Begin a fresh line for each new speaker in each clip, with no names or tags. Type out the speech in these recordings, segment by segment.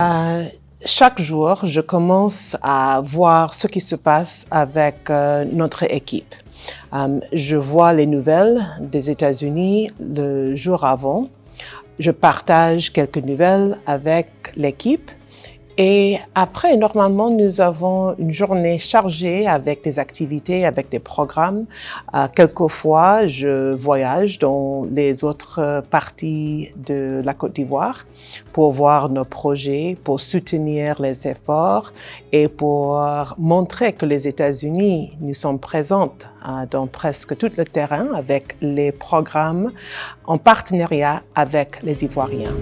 Euh, Chaque jour, je commence à voir ce qui se passe avec notre équipe. Je vois les nouvelles des États-Unis le jour avant. Je partage quelques nouvelles avec l'équipe. Et après, normalement, nous avons une journée chargée avec des activités, avec des programmes. Quelquefois, je voyage dans les autres parties de la Côte d'Ivoire pour voir nos projets, pour soutenir les efforts et pour montrer que les États-Unis nous sont présentes dans presque tout le terrain avec les programmes en partenariat avec les Ivoiriens.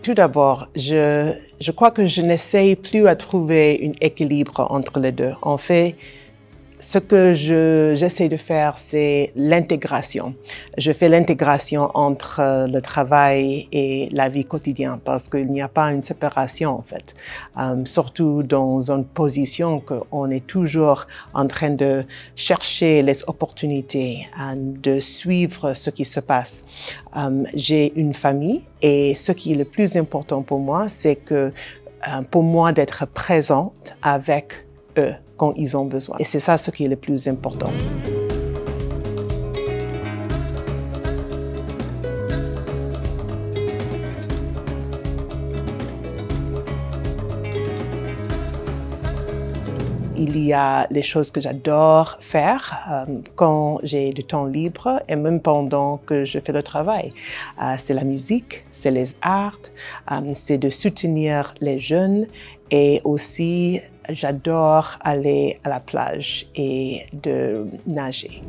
Tout d'abord, je crois que je n'essaye plus à trouver un équilibre entre les deux. En fait, ce que j'essaie de faire, c'est l'intégration. Je fais l'intégration entre le travail et la vie quotidienne parce qu'il n'y a pas une séparation en fait. Surtout dans une position qu'on est toujours en train de chercher les opportunités, de suivre ce qui se passe. J'ai une famille et ce qui est le plus important pour moi, c'est que pour moi d'être présente avec eux quand ils ont besoin. Et c'est ça ce qui est le plus important. Il y a les choses que j'adore faire quand j'ai du temps libre et même pendant que je fais le travail. C'est la musique, c'est les arts, c'est de soutenir les jeunes et aussi j'adore aller à la plage et de nager.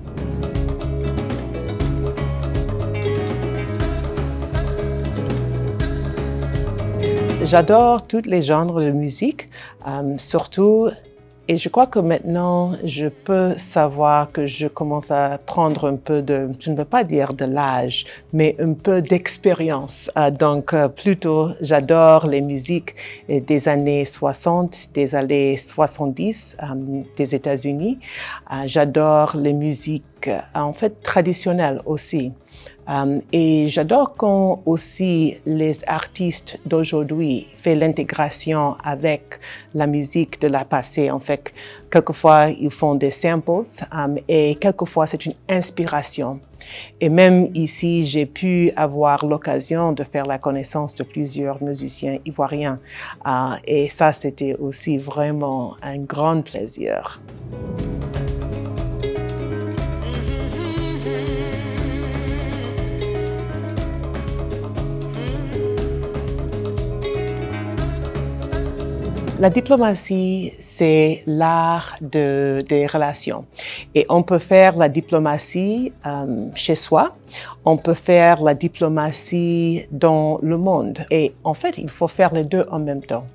J'adore tous les genres de musique, surtout. Et je crois que maintenant, je peux savoir que je commence à prendre un peu je ne veux pas dire de l'âge, mais un peu d'expérience. Donc, plutôt, j'adore les musiques des années 60, des années 70 des États-Unis. J'adore les musiques, en fait, traditionnelles aussi. Et j'adore quand aussi les artistes d'aujourd'hui font l'intégration avec la musique de la passée. En fait, quelquefois, ils font des samples et quelquefois, c'est une inspiration. Et même ici, j'ai pu avoir l'occasion de faire la connaissance de plusieurs musiciens ivoiriens. Et ça, c'était aussi vraiment un grand plaisir. La diplomatie, c'est l'art des relations. Et on peut faire la diplomatie chez soi, on peut faire la diplomatie dans le monde. Et en fait, il faut faire les deux en même temps.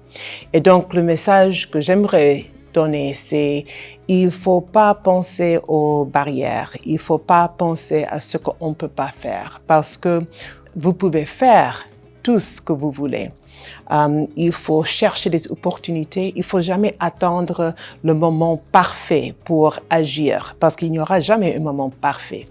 Et donc, le message que j'aimerais donner, c'est il ne faut pas penser aux barrières, il ne faut pas penser à ce qu'on ne peut pas faire, parce que vous pouvez faire tout ce que vous voulez. Il faut chercher des opportunités. Il ne faut jamais attendre le moment parfait pour agir parce qu'il n'y aura jamais un moment parfait.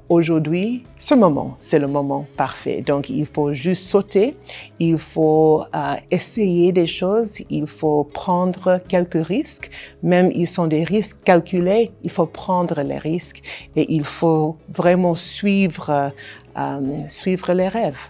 Aujourd'hui, ce moment, c'est le moment parfait. Donc, il faut juste sauter. Il faut essayer des choses. Il faut prendre quelques risques. Même ils sont des risques calculés. Il faut prendre les risques et il faut vraiment suivre les rêves.